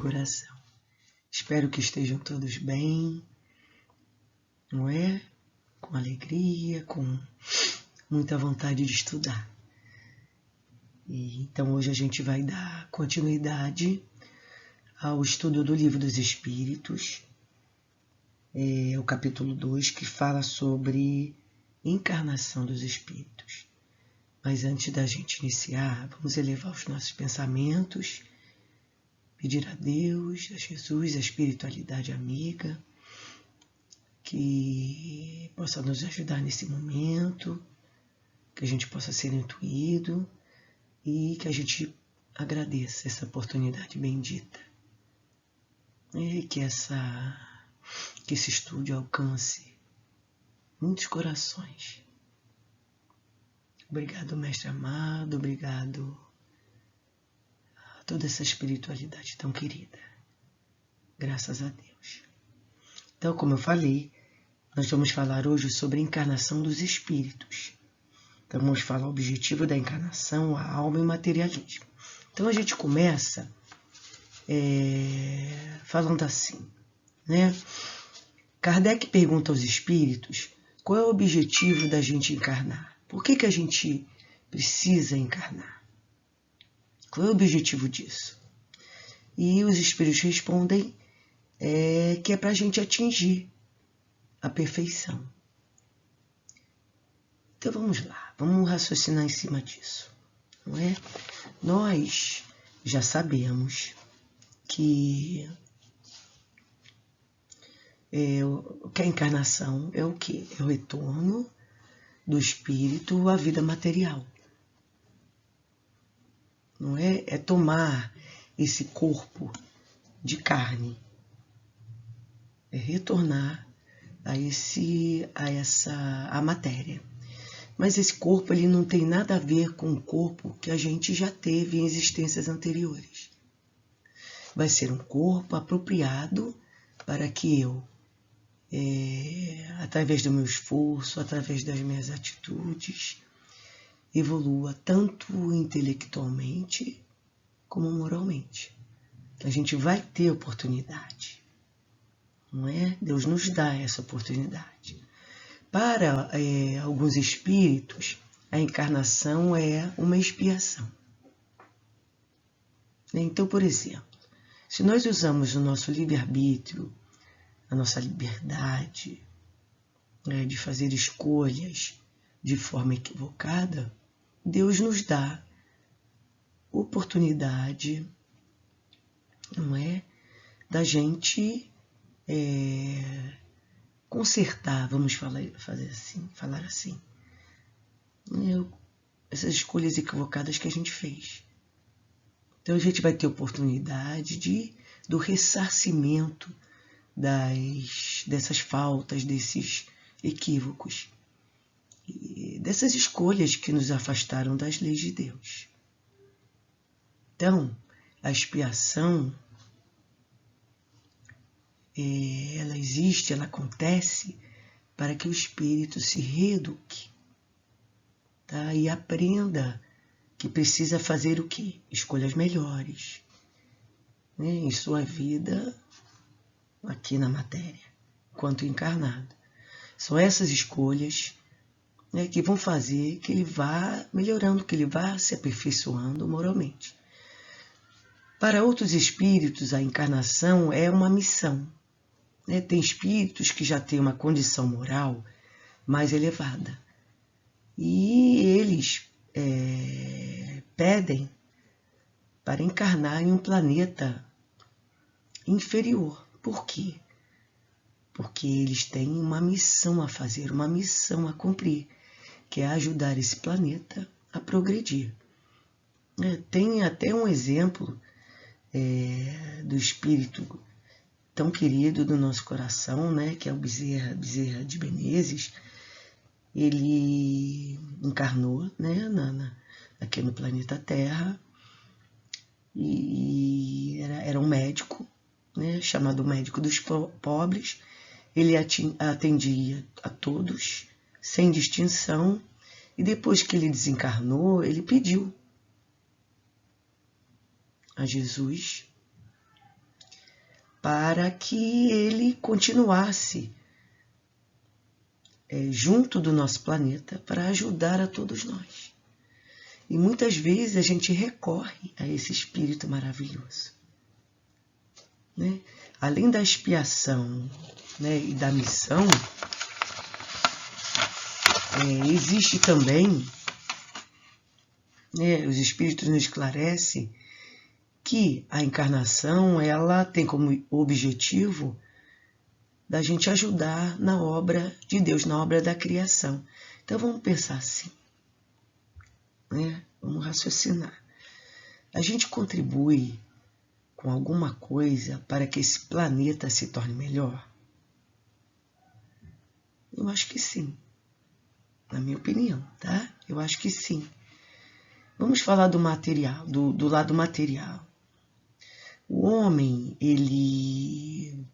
coração. Espero que estejam todos bem, não é? Com alegria, com muita vontade de estudar. Então hoje a gente vai dar continuidade ao estudo do Livro dos Espíritos, o capítulo 2, que fala sobre encarnação dos espíritos. Mas antes da gente iniciar, vamos elevar os nossos pensamentos, pedir a Deus, a Jesus, a espiritualidade amiga, que possa nos ajudar nesse momento, que a gente possa ser intuído e que a gente agradeça essa oportunidade bendita. E que esse estudo alcance muitos corações. Obrigado, Mestre amado, obrigado a toda essa espiritualidade tão querida. Graças a Deus. Então, como eu falei, nós vamos falar hoje sobre a encarnação dos espíritos. Então, vamos falar o objetivo da encarnação, a alma e o materialismo. Então, a gente começa falando assim, né? Kardec pergunta aos espíritos qual é o objetivo da gente encarnar. Por que a gente precisa encarnar? Qual é o objetivo disso? E os espíritos respondem que é para a gente atingir a perfeição. Então vamos lá, vamos raciocinar em cima disso, não é? Nós já sabemos que a encarnação é o quê? É o retorno do espírito à vida material. Não é? É tomar esse corpo de carne, é retornar a matéria. Mas esse corpo ele não tem nada a ver com o corpo que a gente já teve em existências anteriores. Vai ser um corpo apropriado para que eu, através do meu esforço, através das minhas atitudes, evolua tanto intelectualmente como moralmente. A gente vai ter oportunidade, não é? Deus nos dá essa oportunidade. Para alguns espíritos, a encarnação é uma expiação. Então, por exemplo, se nós usamos o nosso livre-arbítrio, a nossa liberdade, de fazer escolhas de forma equivocada, Deus nos dá oportunidade, não é, da gente consertar, vamos falar assim, essas escolhas equivocadas que a gente fez. Então a gente vai ter oportunidade do ressarcimento dessas faltas, desses equívocos, e dessas escolhas que nos afastaram das leis de Deus. Então, a expiação, ela existe, ela acontece para que o espírito se reeduque, tá? E aprenda que precisa fazer o quê? Escolhas melhores, né? Em sua vida aqui na matéria, enquanto encarnado. São essas escolhas, né, que vão fazer que ele vá melhorando, que ele vá se aperfeiçoando moralmente. Para outros espíritos, a encarnação é uma missão. Tem espíritos que já têm uma condição moral mais elevada. E eles pedem para encarnar em um planeta inferior. Por quê? Porque eles têm uma missão a fazer, uma missão a cumprir, que é ajudar esse planeta a progredir. Tem até um exemplo do espírito tão querido do nosso coração, né, que é o Bezerra de Menezes. Ele encarnou, né, aqui no planeta Terra, e era um médico, né, chamado médico dos pobres. Ele atendia a todos, sem distinção, e depois que ele desencarnou, ele pediu a Jesus para que ele continuasse junto do nosso planeta para ajudar a todos nós. E muitas vezes a gente recorre a esse espírito maravilhoso, né? Além da expiação, né, e da missão, existe também, né, os espíritos nos esclarecem que a encarnação ela tem como objetivo da gente ajudar na obra de Deus, na obra da criação. Então vamos pensar assim, né? Vamos raciocinar. A gente contribui com alguma coisa para que esse planeta se torne melhor? Eu acho que sim, na minha opinião, tá? Eu acho que sim. Vamos falar do material, do lado material. O homem, ele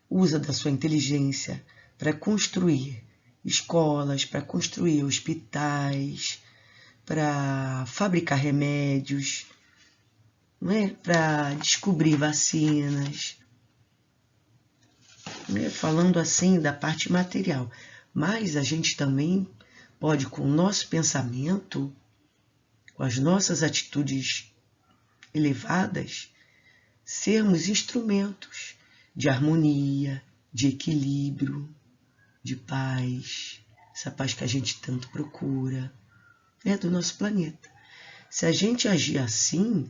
usa da sua inteligência para construir escolas, para construir hospitais, para fabricar remédios, né? Para descobrir vacinas, né? Falando assim da parte material. Mas a gente também pode, com o nosso pensamento, com as nossas atitudes elevadas, sermos instrumentos de harmonia, de equilíbrio, de paz, essa paz que a gente tanto procura, né, do nosso planeta. Se a gente agir assim,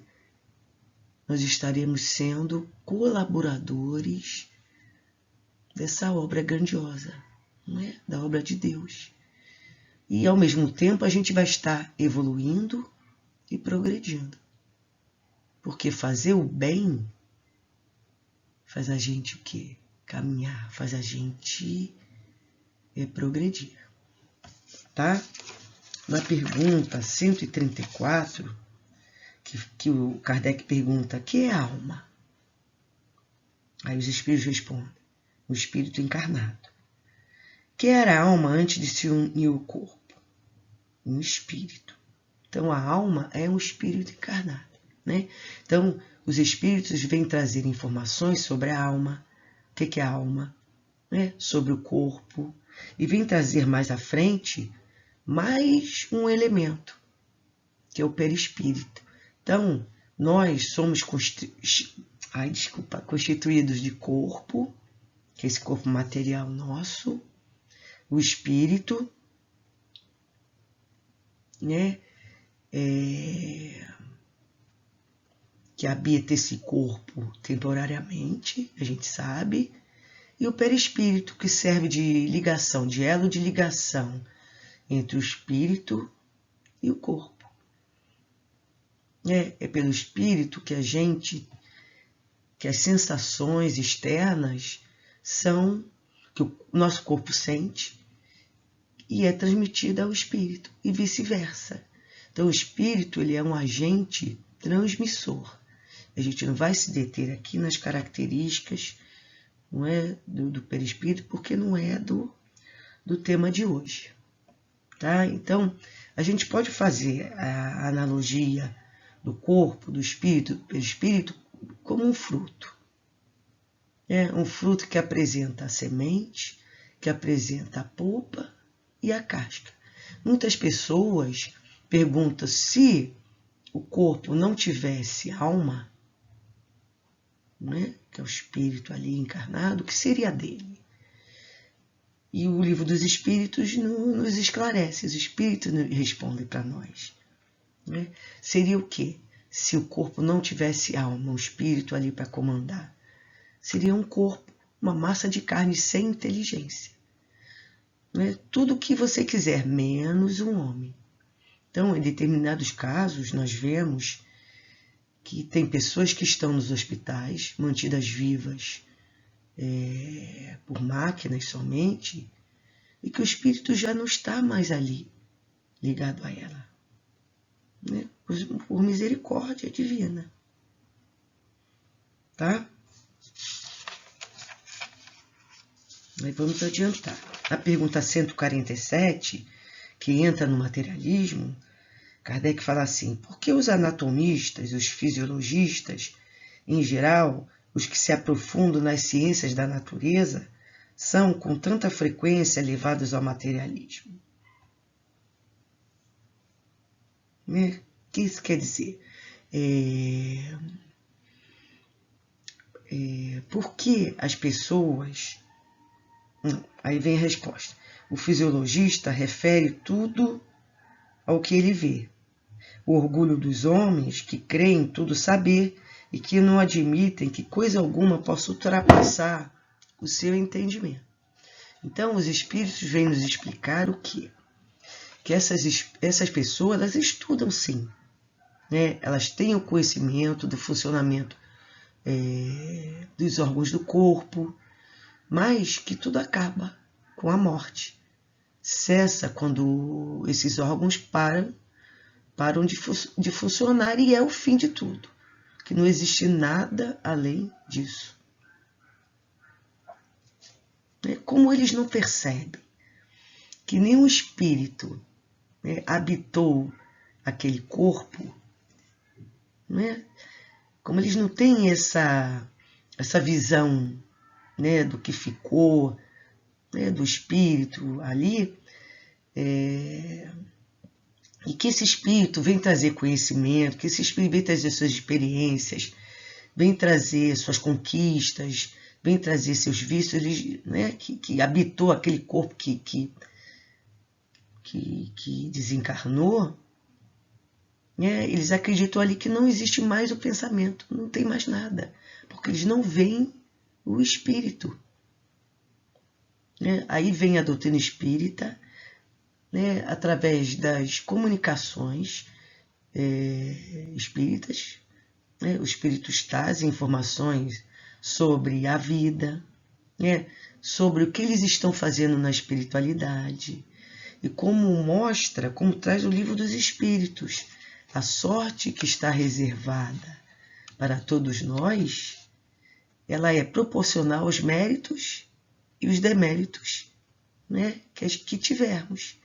nós estaremos sendo colaboradores dessa obra grandiosa, né, da obra de Deus. E, ao mesmo tempo, a gente vai estar evoluindo e progredindo. Porque fazer o bem faz a gente o quê? Caminhar, faz a gente progredir. Tá? Na pergunta 134, que o Kardec pergunta, o que é alma? Aí os espíritos respondem, o espírito encarnado. O que era a alma antes de se unir ao corpo? Um espírito. Então a alma é um espírito encarnado, né? Então os espíritos vêm trazer informações sobre a alma, o que é a alma, né? Sobre o corpo, e vêm trazer mais à frente mais um elemento, que é o perispírito. Então, nós somos constituídos de corpo, que é esse corpo material nosso, o espírito, né? Que habita esse corpo temporariamente, a gente sabe, e o perispírito, que serve de ligação, de elo de ligação entre o espírito e o corpo. É pelo espírito que que as sensações externas são, que o nosso corpo sente e é transmitida ao espírito, e vice-versa. Então o espírito ele é um agente transmissor. A gente não vai se deter aqui nas características, não é, do perispírito, porque não é do tema de hoje. Tá? Então, a gente pode fazer a analogia do corpo, do espírito, do perispírito, como um fruto. Um fruto que apresenta a semente, que apresenta a polpa e a casca. Muitas pessoas perguntam se o corpo não tivesse alma, né, que é o espírito ali encarnado, o que seria dele? E o livro dos espíritos nos esclarece, os espíritos respondem para nós. Né? Seria o quê? Se o corpo não tivesse alma, um espírito ali para comandar? Seria um corpo, uma massa de carne sem inteligência. Né? Tudo o que você quiser, menos um homem. Então, em determinados casos, nós vemos que tem pessoas que estão nos hospitais, mantidas vivas por máquinas somente, e que o espírito já não está mais ali, ligado a ela, né? Por misericórdia divina. Tá? Mas vamos adiantar. Na pergunta 147, que entra no materialismo, Kardec fala assim, por que os anatomistas, os fisiologistas, em geral, os que se aprofundam nas ciências da natureza são, com tanta frequência, levados ao materialismo. Né? O que isso quer dizer? Por que as pessoas... Aí vem a resposta. O fisiologista refere tudo ao que ele vê. O orgulho dos homens que creem tudo saber e que não admitem que coisa alguma possa ultrapassar o seu entendimento. Então, os espíritos vêm nos explicar o quê? Que essas pessoas, elas estudam sim, né? Elas têm o conhecimento do funcionamento dos órgãos do corpo, mas que tudo acaba com a morte. Cessa quando esses órgãos param de funcionar e é o fim de tudo, que não existe nada além disso. Como eles não percebem que nenhum espírito habitou aquele corpo, né? Como eles não têm essa visão, né, do que ficou, né, do espírito ali, e que esse espírito vem trazer conhecimento, que esse espírito vem trazer suas experiências, vem trazer suas conquistas, vem trazer seus vícios, ele, né, que habitou aquele corpo que desencarnou, né, eles acreditam ali que não existe mais o pensamento, não tem mais nada, porque eles não veem o espírito. Né? Aí vem a doutrina espírita, né, através das comunicações espíritas, né, os espíritos trazem informações sobre a vida, né, sobre o que eles estão fazendo na espiritualidade, e como traz o livro dos espíritos, a sorte que está reservada para todos nós, ela é proporcional aos méritos e os deméritos, né, que tivermos.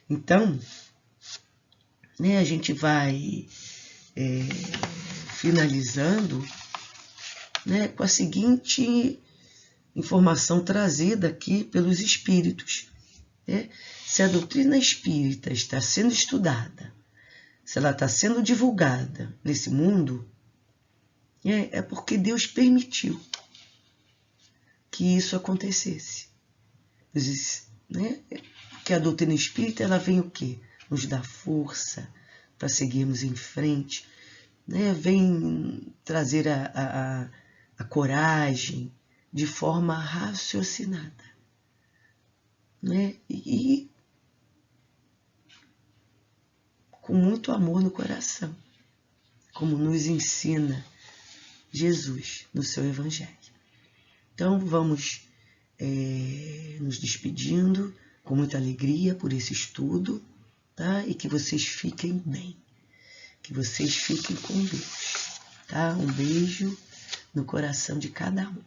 Então, né, a gente vai finalizando, né, com a seguinte informação trazida aqui pelos espíritos. Né? Se a doutrina espírita está sendo estudada, se ela está sendo divulgada nesse mundo, é porque Deus permitiu que isso acontecesse. Né? Porque a doutrina espírita, ela vem o quê? Nos dá força para seguirmos em frente, né? Vem trazer a coragem de forma raciocinada, né? E com muito amor no coração, como nos ensina Jesus no seu Evangelho. Então vamos nos despedindo com muita alegria por esse estudo, tá? E que vocês fiquem bem, que vocês fiquem com Deus, tá? Um beijo no coração de cada um.